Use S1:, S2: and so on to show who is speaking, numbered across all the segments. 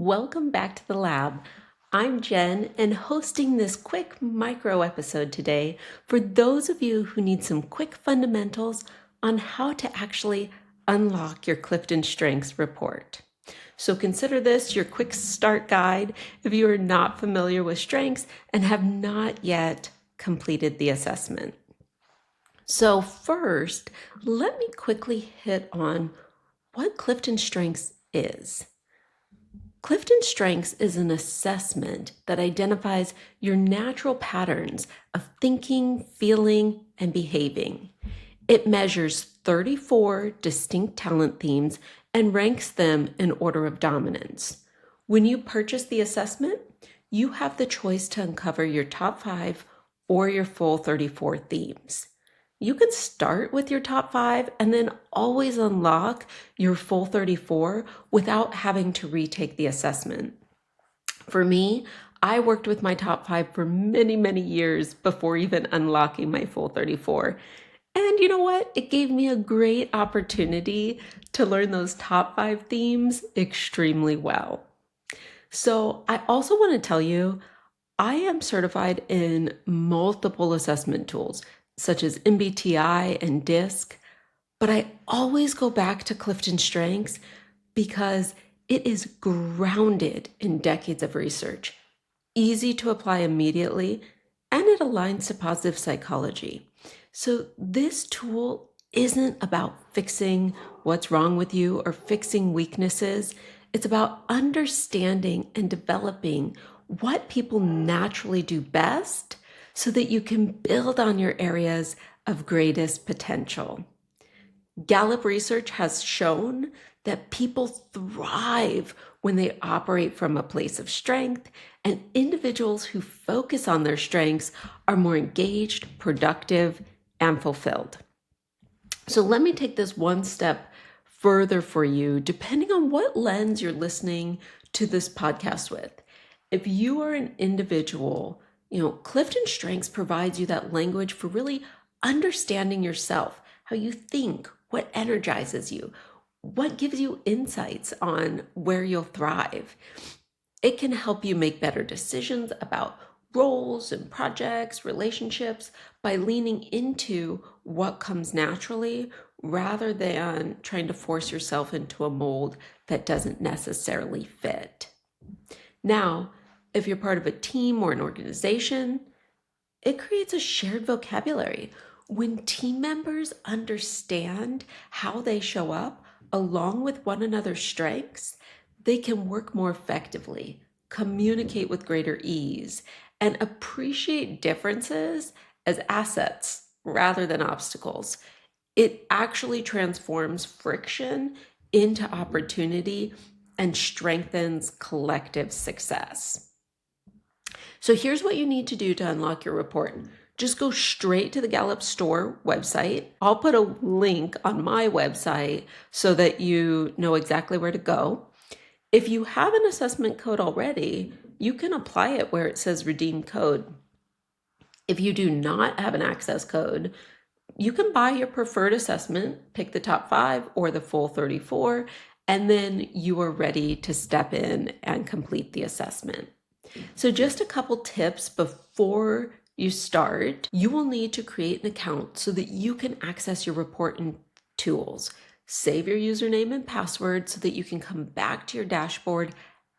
S1: Welcome back to the lab. I'm Jen and hosting this quick micro episode today for those of you who need some quick fundamentals on how to actually unlock your CliftonStrengths report. So consider this your quick start guide if you are not familiar with strengths and have not yet completed the assessment. So first, let me quickly hit on what CliftonStrengths is. CliftonStrengths is an assessment that identifies your natural patterns of thinking, feeling, and behaving. It measures 34 distinct talent themes and ranks them in order of dominance. When you purchase the assessment, you have the choice to uncover your top 5 or your full 34 themes. You can start with your top 5 and then always unlock your full 34 without having to retake the assessment. For me, I worked with my top 5 for many, many years before even unlocking my full 34. And you know what? It gave me a great opportunity to learn those top 5 themes extremely well. So I also want to tell you, I am certified in multiple assessment tools, such as MBTI and DISC, but I always go back to CliftonStrengths because it is grounded in decades of research, easy to apply immediately, and it aligns to positive psychology. So this tool isn't about fixing what's wrong with you or fixing weaknesses. It's about understanding and developing what people naturally do best so that you can build on your areas of greatest potential. Gallup research has shown that people thrive when they operate from a place of strength, and individuals who focus on their strengths are more engaged, productive, and fulfilled. So let me take this one step further for you, depending on what lens you're listening to this podcast with. If you are an individual, CliftonStrengths provides you that language for really understanding yourself, how you think, what energizes you, what gives you insights on where you'll thrive. It can help you make better decisions about roles and projects, relationships by leaning into what comes naturally rather than trying to force yourself into a mold that doesn't necessarily fit. Now, if you're part of a team or an organization, it creates a shared vocabulary. When team members understand how they show up along with one another's strengths, they can work more effectively, communicate with greater ease, and appreciate differences as assets rather than obstacles. It actually transforms friction into opportunity and strengthens collective success. So here's what you need to do to unlock your report. Just go straight to the Gallup Store website. I'll put a link on my website so that you know exactly where to go. If you have an assessment code already, you can apply it where it says redeem code. If you do not have an access code, you can buy your preferred assessment, pick the top 5 or the full 34, and then you are ready to step in and complete the assessment. So just a couple tips before you start. You will need to create an account so that you can access your report and tools. Save your username and password so that you can come back to your dashboard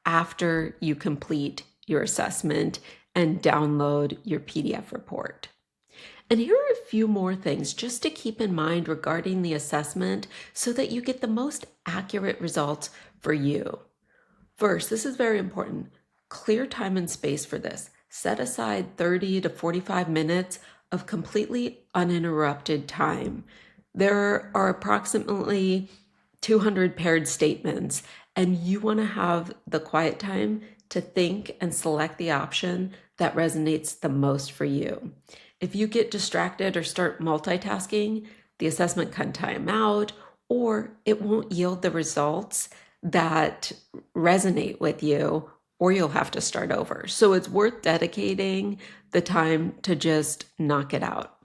S1: after you complete your assessment and download your PDF report. And here are a few more things just to keep in mind regarding the assessment so that you get the most accurate results for you. First, this is very important. Clear time and space for this. Set aside 30 to 45 minutes of completely uninterrupted time. There are approximately 200 paired statements, and you want to have the quiet time to think and select the option that resonates the most for you. If you get distracted or start multitasking, the assessment can time out, or it won't yield the results that resonate with you, or you'll have to start over. So it's worth dedicating the time to just knock it out.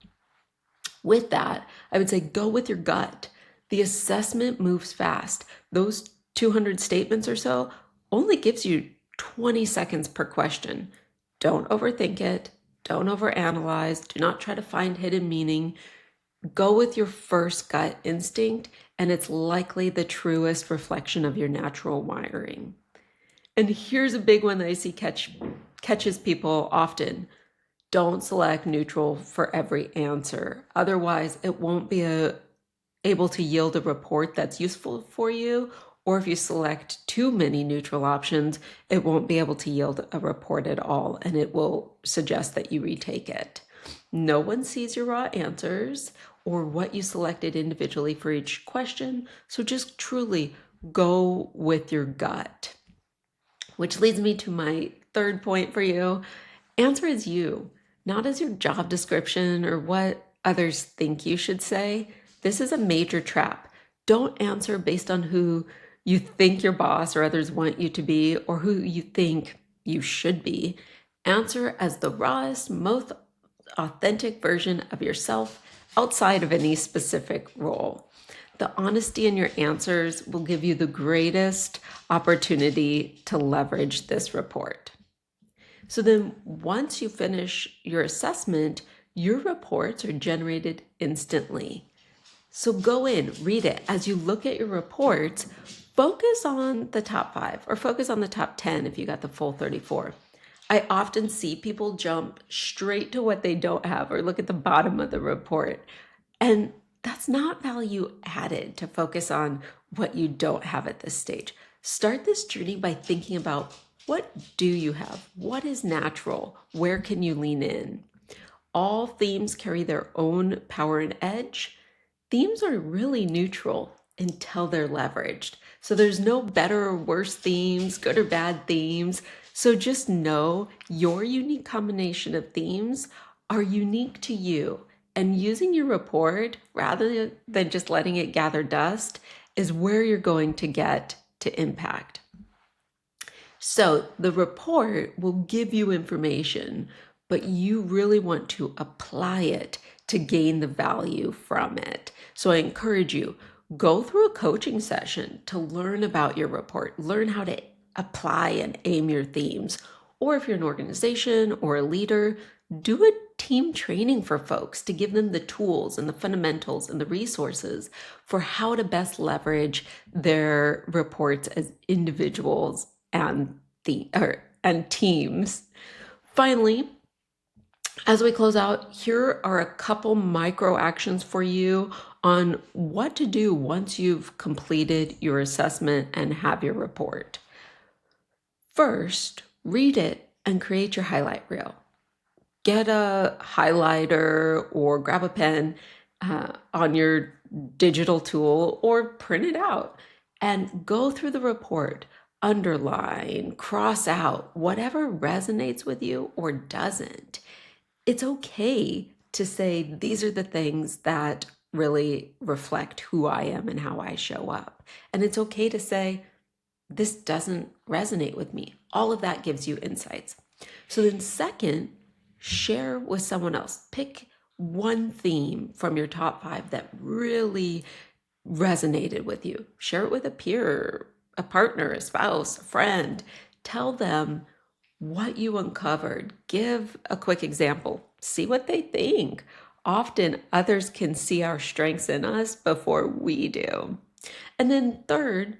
S1: With that, I would say go with your gut. The assessment moves fast. Those 200 statements or so only gives you 20 seconds per question. Don't overthink it. Don't overanalyze. Do not try to find hidden meaning. Go with your first gut instinct, and it's likely the truest reflection of your natural wiring. And here's a big one that I see catches people often. Don't select neutral for every answer. Otherwise, it won't be able to yield a report that's useful for you. Or if you select too many neutral options, it won't be able to yield a report at all, and it will suggest that you retake it. No one sees your raw answers or what you selected individually for each question, so just truly go with your gut. Which leads me to my third point for you. Answer as you, not as your job description or what others think you should say. This is a major trap. Don't answer based on who you think your boss or others want you to be or who you think you should be. Answer as the rawest, most authentic version of yourself outside of any specific role. The honesty in your answers will give you the greatest opportunity to leverage this report. So then once you finish your assessment, your reports are generated instantly. So go in, read it. As you look at your reports, focus on the top 5 or focus on the top 10 if you got the full 34. I often see people jump straight to what they don't have or look at the bottom of the report. And that's not value added to focus on what you don't have at this stage. Start this journey by thinking about what do you have? What is natural? Where can you lean in? All themes carry their own power and edge. Themes are really neutral until they're leveraged. So there's no better or worse themes, good or bad themes. So just know your unique combination of themes are unique to you. And using your report rather than just letting it gather dust is where you're going to get to impact. So the report will give you information, but you really want to apply it to gain the value from it. So I encourage you, go through a coaching session to learn about your report, learn how to apply and aim your themes. Or if you're an organization or a leader, do a team training for folks to give them the tools and the fundamentals and the resources for how to best leverage their reports as individuals and teams. Finally, as we close out, here are a couple micro actions for you on what to do once you've completed your assessment and have your report. First, read it and create your highlight reel. Get a highlighter or grab a pen on your digital tool or print it out and go through the report. Underline, cross out whatever resonates with you or doesn't. It's okay to say these are the things that really reflect who I am and how I show up. And it's okay to say this doesn't resonate with me. All of that gives you insights. So then second, share with someone else. Pick one theme from your top 5 that really resonated with you. Share it with a peer, a partner, a spouse, a friend. Tell them what you uncovered. Give a quick example. See what they think. Often others can see our strengths in us before we do. And then third,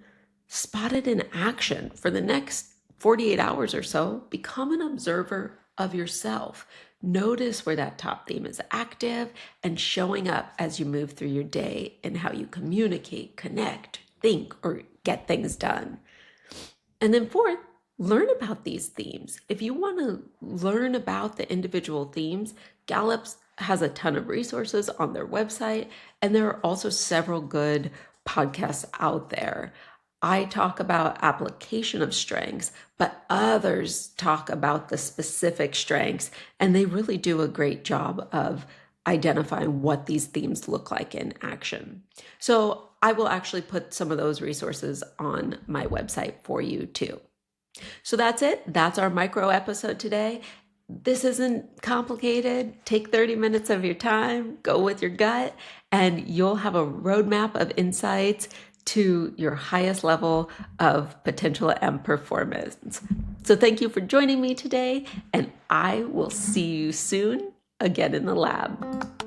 S1: spot it in action for the next 48 hours or so. Become an observer of yourself. Notice where that top theme is active and showing up as you move through your day and how you communicate, connect, think, or get things done. And then fourth, learn about these themes. If you want to learn about the individual themes, Gallup has a ton of resources on their website, and there are also several good podcasts out there. I talk about application of strengths, but others talk about the specific strengths, and they really do a great job of identifying what these themes look like in action. So I will actually put some of those resources on my website for you too. So that's it. That's our micro episode today. This isn't complicated. Take 30 minutes of your time, go with your gut, and you'll have a roadmap of insights to your highest level of potential and performance. So thank you for joining me today, and I will see you soon again in the lab.